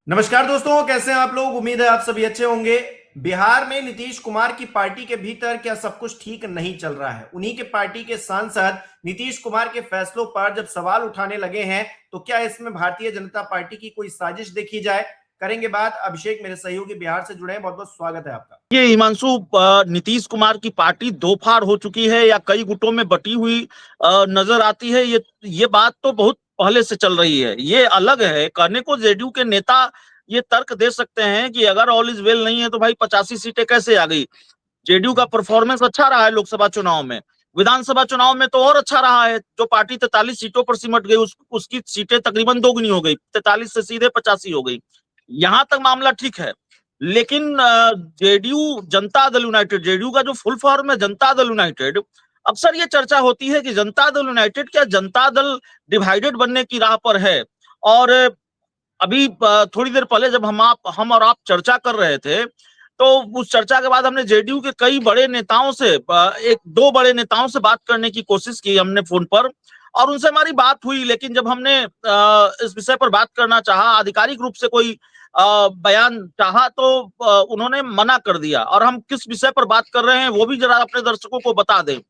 नमस्कार दोस्तों, कैसे हैं आप लोग। उम्मीद है आप सभी अच्छे होंगे। बिहार में नीतीश कुमार की पार्टी के भीतर क्या सब कुछ ठीक नहीं चल रहा है? उन्हीं के पार्टी के सांसद नीतीश कुमार के फैसलों पर जब सवाल उठाने लगे हैं तो क्या इसमें भारतीय जनता पार्टी की कोई साजिश देखी जाए? करेंगे बात। अभिषेक मेरे सहयोगी बिहार से जुड़े हैं, बहुत बहुत स्वागत है आपका। ये हिमांशु, नीतीश कुमार की पार्टी दो फाड़ हो चुकी है या कई गुटों में बटी हुई नजर आती है। ये बात तो बहुत पहले से चल रही है। ये अलग है, कहने को जेडीयू के नेता ये तर्क दे सकते हैं कि अगर ऑल इज वेल नहीं है तो भाई 85 सीटें कैसे आ गई। जेडीयू का परफॉर्मेंस अच्छा रहा है लोकसभा चुनाव में, विधानसभा चुनाव में तो और अच्छा रहा है। जो पार्टी 43 सीटों पर सिमट गई उसकी सीटें तकरीबन दोगुनी हो गई, 43 से सीधे 85 हो गई। यहां तक मामला ठीक है। लेकिन JDU Janata Dal United, JDU का जो फुल फॉर्म है जनता दल यूनाइटेड, अक्सर ये चर्चा होती है कि जनता दल यूनाइटेड क्या जनता दल डिवाइडेड बनने की राह पर है। और अभी थोड़ी देर पहले जब हम और आप चर्चा कर रहे थे तो उस चर्चा के बाद हमने जेडीयू के कई बड़े नेताओं से, एक दो बड़े नेताओं से बात करने की कोशिश की हमने फोन पर, और उनसे हमारी बात हुई। लेकिन जब हमने इस विषय पर बात करना चाहा, आधिकारिक रूप से कोई बयान चाहा, तो उन्होंने मना कर दिया। और हम किस विषय पर बात कर रहे हैं वो भी जरा अपने दर्शकों को बता दें।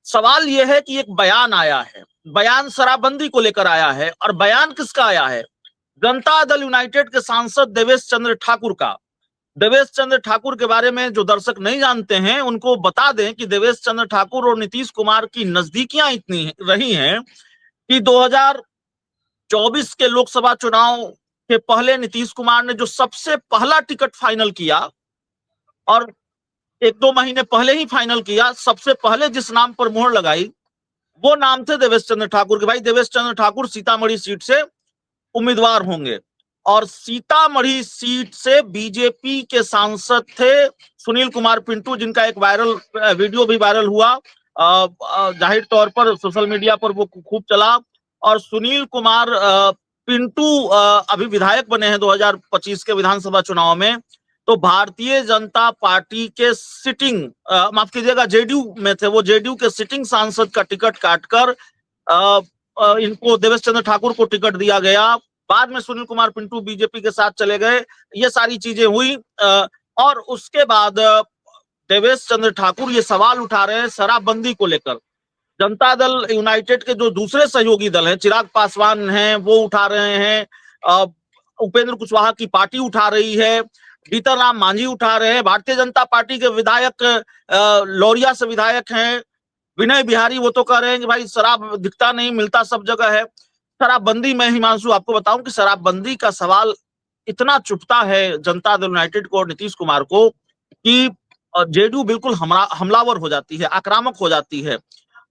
सवाल यह है कि एक बयान आया है, बयान शराबबंदी को लेकर आया है। और बयान किसका आया है? जनता दल यूनाइटेड के सांसद देवेश चंद्र ठाकुर का। देवेश चंद्र ठाकुर के बारे में जो दर्शक नहीं जानते हैं उनको बता दें कि देवेश चंद्र ठाकुर और नीतीश कुमार की नजदीकियां इतनी रही हैं कि 2024 के लोकसभा चुनाव के पहले नीतीश कुमार ने जो सबसे पहला टिकट फाइनल किया, और एक दो महीने पहले ही फाइनल किया, सबसे पहले जिस नाम पर मोहर लगाई वो नाम थे देवेश चंद्र ठाकुर के। भाई देवेश चंद्र ठाकुर सीतामढ़ी सीट से उम्मीदवार होंगे। और सीतामढ़ी सीट से बीजेपी के सांसद थे सुनील कुमार पिंटू, जिनका एक वायरल वीडियो भी वायरल हुआ, जाहिर तौर पर सोशल मीडिया पर वो खूब चला। और सुनील कुमार पिंटू अभी विधायक बने हैं 2025 के विधानसभा चुनाव में। तो भारतीय जनता पार्टी के सिटिंग, माफ कीजिएगा, जेडीयू में थे, वो जेडीयू के सिटिंग सांसद का टिकट काटकर इनको देवेश चंद्र ठाकुर को टिकट दिया गया। बाद में सुनील कुमार पिंटू बीजेपी के साथ चले गए। ये सारी चीजें हुई और उसके बाद देवेश चंद्र ठाकुर ये सवाल उठा रहे हैं शराबबंदी को लेकर। जनता दल यूनाइटेड के जो दूसरे सहयोगी दल हैं, चिराग पासवान हैं, वो उठा रहे हैं, उपेंद्र कुशवाहा की पार्टी उठा रही है, भीतरराम मांझी उठा रहे हैं, भारतीय जनता पार्टी के विधायक लौरिया से विधायक हैं विनय बिहारी, वो तो कह रहे हैं कि भाई शराब दिखता नहीं, मिलता सब जगह है। शराबबंदी में हिमांशु आपको बताऊं कि शराबबंदी का सवाल इतना चुभता है जनता दल यूनाइटेड को और नीतीश कुमार को कि जेडीयू बिल्कुल हमलावर हो जाती है, आक्रामक हो जाती है।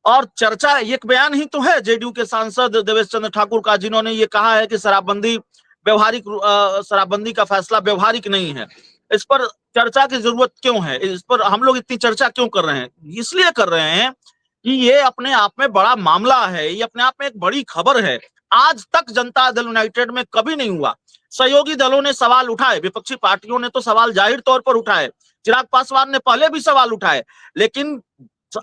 और चर्चा, एक बयान ही तो है जेडीयू के सांसद देवेश चंद्र ठाकुर का, जिन्होंने ये कहा है कि शराबबंदी का फैसला व्यवहारिक नहीं है। इस पर चर्चा की जरूरत क्यों है? इस पर हम लोग इतनी चर्चा क्यों कर रहे हैं? इसलिए कर रहे हैं कि ये अपने आप में बड़ा मामला है, ये अपने आप में एक बड़ी खबर है। आज तक जनता दल यूनाइटेड में कभी नहीं हुआ। सहयोगी दलों ने सवाल उठाए, विपक्षी पार्टियों ने तो सवाल जाहिर तौर पर उठाए, चिराग पासवान ने पहले भी सवाल उठाए, लेकिन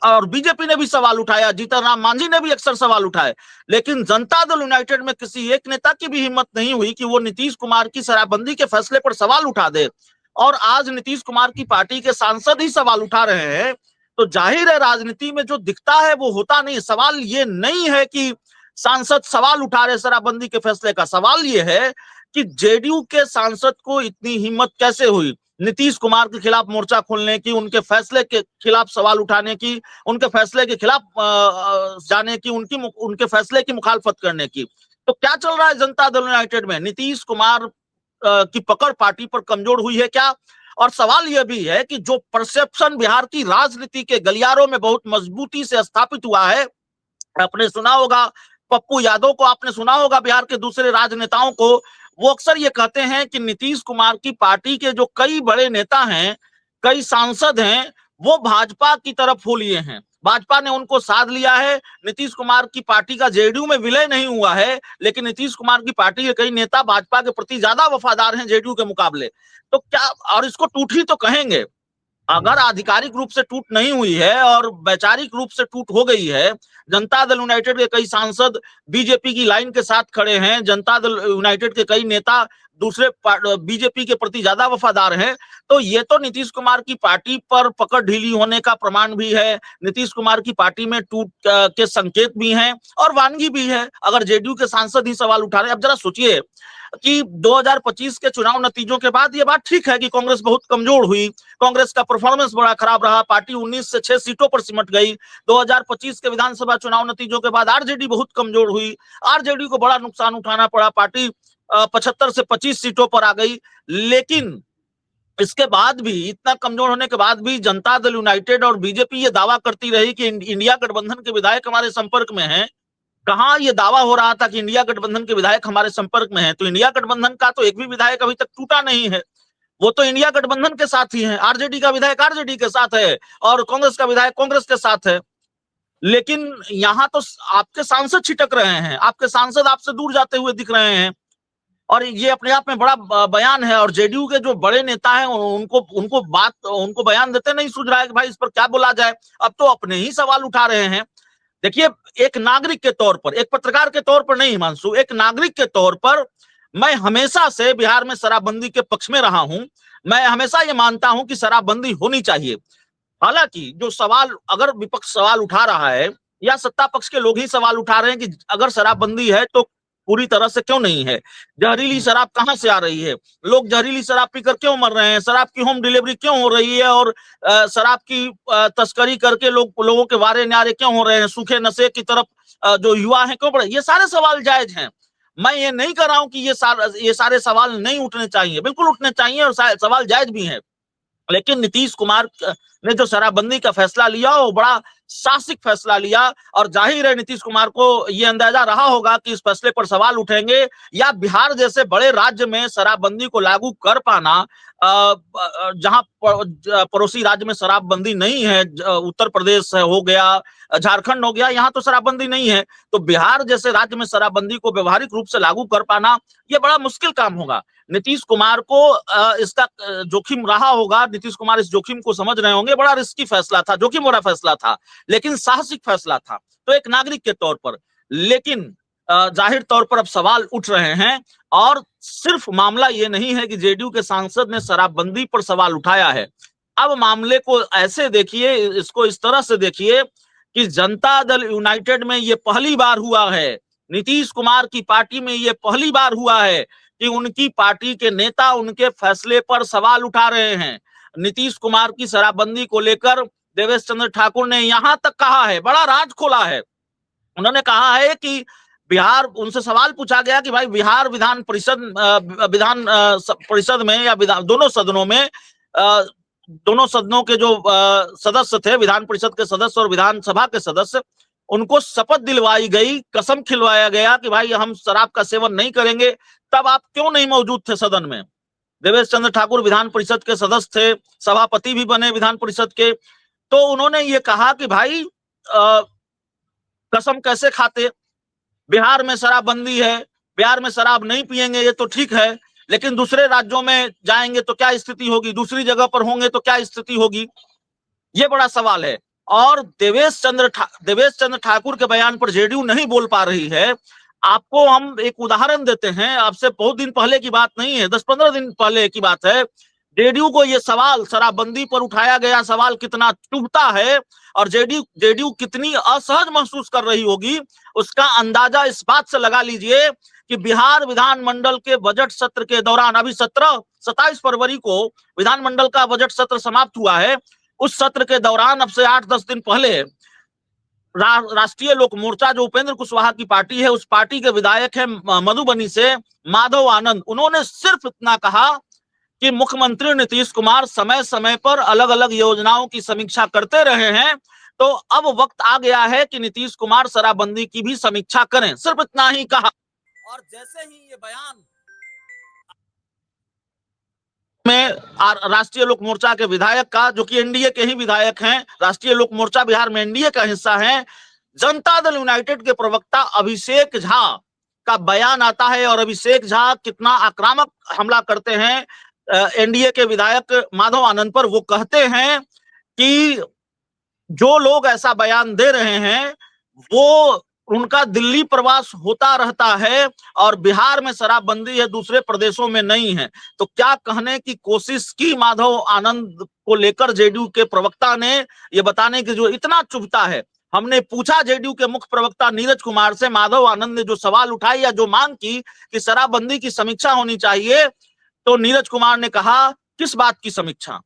और बीजेपी ने भी सवाल उठाया, जीतन राम मांझी ने भी अक्सर सवाल उठाए, लेकिन जनता दल यूनाइटेड में किसी एक नेता की भी हिम्मत नहीं हुई कि वो नीतीश कुमार की शराबबंदी के फैसले पर सवाल उठा दे। और आज नीतीश कुमार की पार्टी के सांसद ही सवाल उठा रहे हैं, तो जाहिर है राजनीति में जो दिखता है वो होता नहीं। सवाल ये नहीं है कि सांसद सवाल उठा रहे शराबबंदी के फैसले का, सवाल ये है कि जेडीयू के सांसद को इतनी हिम्मत कैसे हुई नीतीश कुमार के खिलाफ मोर्चा खोलने की, उनके फैसले के खिलाफ सवाल उठाने की, उनके फैसले के खिलाफ जाने की, उनके फैसले की मुखालफत करने की। तो क्या चल रहा है जनता दल यूनाइटेड में? नीतीश कुमार की पकड़ पार्टी पर कमजोर हुई है क्या? और सवाल यह भी है कि जो परसेप्शन बिहार की राजनीति के गलियारों में बहुत मजबूती से स्थापित हुआ है, आपने सुना होगा पप्पू यादव को, आपने सुना होगा बिहार के दूसरे राजनेताओं को, वो अक्सर ये कहते हैं कि नीतीश कुमार की पार्टी के जो कई बड़े नेता हैं, कई सांसद हैं, वो भाजपा की तरफ हो लिए हैं, भाजपा ने उनको साध लिया है। नीतीश कुमार की पार्टी का जेडीयू में विलय नहीं हुआ है, लेकिन नीतीश कुमार की पार्टी के कई नेता भाजपा के प्रति ज्यादा वफादार हैं जेडीयू के मुकाबले। तो क्या, और इसको टूठी तो कहेंगे, अगर आधिकारिक रूप से टूट नहीं हुई है और वैचारिक रूप से टूट हो गई है, जनता दल यूनाइटेड के कई सांसद बीजेपी की लाइन के साथ खड़े हैं, जनता दल यूनाइटेड के कई नेता दूसरे बीजेपी के प्रति ज्यादा वफादार हैं, तो ये तो नीतीश कुमार की पार्टी पर पकड़ ढीली होने का प्रमाण भी है, नीतीश कुमार की पार्टी में टूट के संकेत भी हैं और वानगी भी है। अगर जेडीयू के सांसद ही सवाल उठा रहे हैं, अब जरा सोचिए कि 2025 के चुनाव नतीजों के बाद ये बात ठीक है कि कांग्रेस बहुत कमजोर हुई, कांग्रेस का परफॉर्मेंस बड़ा खराब रहा, पार्टी 19 से 6 सीटों पर सिमट गई। 2025 के विधानसभा चुनाव नतीजों के बाद आरजेडी बहुत कमजोर हुई, आरजेडी को बड़ा नुकसान उठाना पड़ा, पार्टी 75 से 25 सीटों पर आ गई। लेकिन इसके बाद भी, इतना कमजोर होने के बाद भी जनता दल यूनाइटेड और बीजेपी ये दावा करती रही कि इंडिया गठबंधन के विधायक हमारे संपर्क में हैं। कहां ये दावा हो रहा था कि इंडिया गठबंधन के विधायक हमारे संपर्क में हैं? तो इंडिया गठबंधन का तो एक भी विधायक अभी तक टूटा नहीं है, वो तो इंडिया गठबंधन के साथ ही है, आरजेडी का विधायक आरजेडी के साथ है और कांग्रेस का विधायक कांग्रेस के साथ है। लेकिन यहां तो आपके सांसद छिटक रहे हैं, आपके सांसद आपसे दूर जाते हुए दिख रहे हैं और ये अपने आप में बड़ा बयान है। और जेडीयू के जो बड़े नेता हैं उनको बयान देते नहीं सूझ रहा है कि भाई इस पर क्या बोला जाए, अब तो अपने ही सवाल उठा रहे हैं। देखिए, एक नागरिक के तौर पर, एक पत्रकार के तौर पर नहीं हिमांशु, एक नागरिक के तौर पर मैं हमेशा से बिहार में शराबबंदी के पक्ष में रहा हूं। मैं हमेशा ये मानता हूं कि शराबबंदी होनी चाहिए। हालांकि जो सवाल, अगर विपक्ष सवाल उठा रहा है या सत्ता पक्ष के लोग ही सवाल उठा रहे हैं कि अगर शराबबंदी है तो पूरी तरह से क्यों नहीं है, जहरीली शराब कहां से आ रही है, लोग जहरीली शराब पीकर क्यों मर रहे हैं, शराब की होम डिलीवरी क्यों हो रही है और शराब की तस्करी करके लोगों के वारे न्यारे क्यों हो रहे हैं, सूखे नशे की तरफ जो युवा है क्यों बढ़े, ये सारे सवाल जायज हैं। मैं ये नहीं कर रहा हूं कि ये सारे सवाल नहीं उठने चाहिए, बिल्कुल उठने चाहिए और सवाल जायज भी है। लेकिन नीतीश कुमार ने जो शराबबंदी का फैसला लिया वो बड़ा साहसिक फैसला लिया और जाहिर है नीतीश कुमार को ये अंदाजा रहा होगा कि इस फैसले पर सवाल उठेंगे या बिहार जैसे बड़े राज्य में शराबबंदी को लागू कर पाना, जहां पड़ोसी राज्य में शराबबंदी नहीं है, उत्तर प्रदेश हो गया, झारखंड हो गया, यहाँ तो शराबबंदी नहीं है, तो बिहार जैसे राज्य में शराबबंदी को व्यवहारिक रूप से लागू कर पाना ये बड़ा मुश्किल काम होगा। नीतीश कुमार को इसका जोखिम रहा होगा, नीतीश कुमार इस जोखिम को समझ रहे होंगे, बड़ा रिस्की फैसला था, जोखिम भरा फैसला था, लेकिन साहसिक फैसला था तो एक नागरिक के तौर पर। लेकिन जाहिर तौर पर अब सवाल उठ रहे हैं और सिर्फ मामला ये नहीं है कि जेडीयू के सांसद ने शराबबंदी पर सवाल उठाया है। अब मामले को ऐसे देखिए, इसको इस तरह से देखिए कि जनता दल यूनाइटेड में ये पहली बार हुआ है, नीतीश कुमार की पार्टी में ये पहली बार हुआ है कि उनकी पार्टी के नेता उनके फैसले पर सवाल उठा रहे हैं। नीतीश कुमार की शराबबंदी को लेकर देवेश चंद्र ठाकुर ने यहां तक कहा है, बड़ा राज खोला है, उन्होंने कहा है कि बिहार, उनसे सवाल पूछा गया कि भाई बिहार विधान परिषद में या दोनों सदनों में, दोनों सदनों के जो सदस्य थे, विधान परिषद के सदस्य और विधानसभा के सदस्य, उनको शपथ दिलवाई गई, कसम खिलवाया गया कि भाई हम शराब का सेवन नहीं करेंगे, तब आप क्यों नहीं मौजूद थे सदन में? देवेश चंद्र ठाकुर विधान परिषद के सदस्य थे, सभापति भी बने विधान परिषद के, तो उन्होंने ये कहा कि भाई कसम कैसे खाते, बिहार में शराबबंदी है, बिहार में शराब नहीं पिएंगे ये तो ठीक है, लेकिन दूसरे राज्यों में जाएंगे तो क्या स्थिति होगी, दूसरी जगह पर होंगे तो क्या स्थिति होगी, ये बड़ा सवाल है। और देवेश चंद्र ठाकुर के बयान पर जेडीयू नहीं बोल पा रही है। आपको हम एक उदाहरण देते हैं, आपसे बहुत दिन पहले की बात नहीं है, 10-15 दिन पहले की बात है, जेडीयू को यह सवाल, शराबबंदी पर उठाया गया सवाल कितना चुभता है और जेडीयू कितनी असहज महसूस कर रही होगी, उसका अंदाजा इस बात से लगा लीजिए कि बिहार विधानमंडल के बजट सत्र के दौरान, अभी 27 फरवरी को विधानमंडल का बजट सत्र समाप्त हुआ है, उस सत्र के दौरान अब से 8-10 दिन पहले राष्ट्रीय लोक मोर्चा, जो उपेंद्र कुशवाहा की पार्टी है, उस पार्टी के विधायक है मधुबनी से माधव आनंद, उन्होंने सिर्फ इतना कहा कि मुख्यमंत्री नीतीश कुमार समय समय पर अलग अलग योजनाओं की समीक्षा करते रहे हैं, तो अब वक्त आ गया है कि नीतीश कुमार शराबबंदी की भी समीक्षा करें, सिर्फ इतना ही कहा। और जैसे ही ये बयान में राष्ट्रीय लोक मोर्चा के विधायक का, जो कि एनडीए के ही विधायक हैं, राष्ट्रीय लोक मोर्चा बिहार में एनडीए का हिस्सा है, जनता दल यूनाइटेड के प्रवक्ता अभिषेक झा का बयान आता है और अभिषेक झा कितना आक्रामक हमला करते हैं एनडीए के विधायक माधव आनंद पर। वो कहते हैं कि जो लोग ऐसा बयान दे रहे हैं वो उनका दिल्ली प्रवास होता रहता है और बिहार में शराबबंदी है, दूसरे प्रदेशों में नहीं है। तो क्या कहने की कोशिश की माधव आनंद को लेकर जेडीयू के प्रवक्ता ने, ये बताने की जो इतना चुभता है। हमने पूछा जेडीयू के मुख्य प्रवक्ता नीरज कुमार से, माधव आनंद ने जो सवाल उठाई या जो मांग की कि शराबबंदी की समीक्षा होनी चाहिए, तो नीरज कुमार ने कहा किस बात की समीक्षा।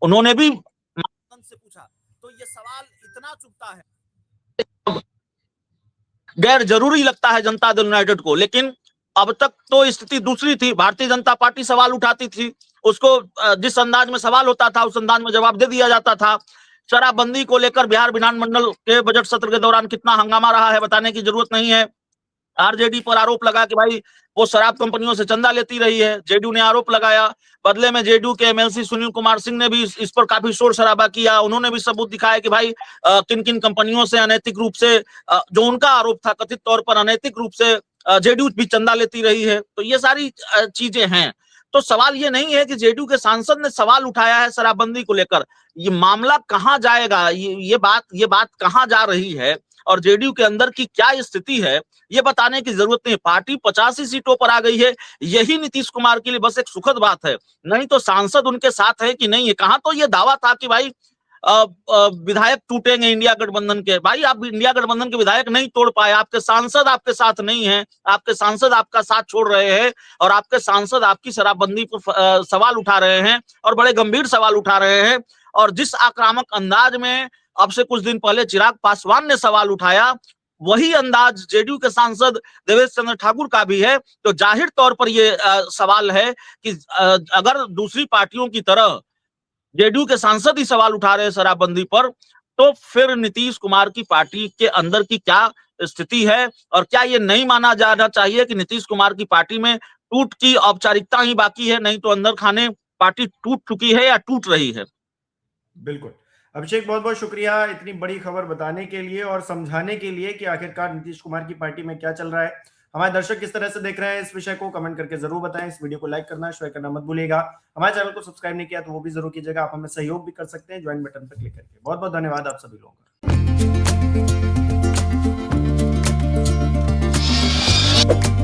उन्होंने भी से पूछा। तो ये सवाल इतना चुभता है, गैर जरूरी लगता है जनता दल यूनाइटेड को। लेकिन अब तक तो स्थिति दूसरी थी, भारतीय जनता पार्टी सवाल उठाती थी, उसको जिस अंदाज में सवाल होता था उस अंदाज में जवाब दे दिया जाता था। शराबबंदी को लेकर बिहार विधानमंडल के बजट सत्र के दौरान कितना हंगामा रहा है बताने की जरूरत नहीं है। आरजेडी पर आरोप लगा कि भाई वो शराब कंपनियों से चंदा लेती रही है, जेडीयू ने आरोप लगाया। बदले में जेडीयू के एमएलसी सुनील कुमार सिंह ने भी इस पर काफी शोर शराबा किया। उन्होंने भी सबूत दिखाया कि भाई किन किन कंपनियों से अनैतिक रूप से, जो उनका आरोप था कथित तौर पर अनैतिक रूप से जेडीयू भी चंदा लेती रही है। तो ये सारी चीजें हैं। तो सवाल ये नहीं है कि जेडीयू के सांसद ने सवाल उठाया है शराबबंदी को लेकर, ये मामला कहां जाएगा, ये बात कहां जा रही है और जेडीयू के अंदर की क्या स्थिति है, ये बताने की जरूरत नहीं। पार्टी 85 सीटों पर आ गई है, यही नीतीश कुमार के लिए बस एक सुखद बात है, नहीं तो सांसद उनके साथ है कि नहीं है। कहां तो ये दावा था कि भाई विधायक टूटेंगे इंडिया गठबंधन के। भाई आप इंडिया गठबंधन के विधायक नहीं तोड़ पाए, आपके सांसद आपके साथ नहीं है, आपके सांसद आपका साथ छोड़ रहे हैं और आपके सांसद आपकी शराबबंदी पर सवाल उठा रहे हैं और बड़े गंभीर सवाल उठा रहे हैं। और जिस आक्रामक अंदाज में अब से कुछ दिन पहले चिराग पासवान ने सवाल उठाया, वही अंदाज जेडीयू के सांसद देवेश चंद्र ठाकुर का भी है। तो जाहिर तौर पर यह सवाल है कि अगर दूसरी पार्टियों की तरह जेडीयू के सांसद ही सवाल उठा रहे हैं शराबबंदी पर, तो फिर नीतीश कुमार की पार्टी के अंदर की क्या स्थिति है और क्या ये नहीं माना जाना चाहिए कि नीतीश कुमार की पार्टी में टूट की औपचारिकता ही बाकी है, नहीं तो अंदर खाने पार्टी टूट चुकी है या टूट रही है। बिल्कुल अभिषेक, बहुत बहुत शुक्रिया इतनी बड़ी खबर बताने के लिए और समझाने के लिए कि आखिरकार नीतीश कुमार की पार्टी में क्या चल रहा है। हमारे दर्शक किस तरह से देख रहे हैं इस विषय को कमेंट करके जरूर बताएं। इस वीडियो को लाइक करना शेयर करना मत भूलिएगा। हमारे चैनल को सब्सक्राइब नहीं किया तो वो भी जरूर कीजिएगा। आप हमें सहयोग भी कर सकते हैं ज्वाइन बटन पर क्लिक करके। बहुत बहुत धन्यवाद आप सभी लोगों का।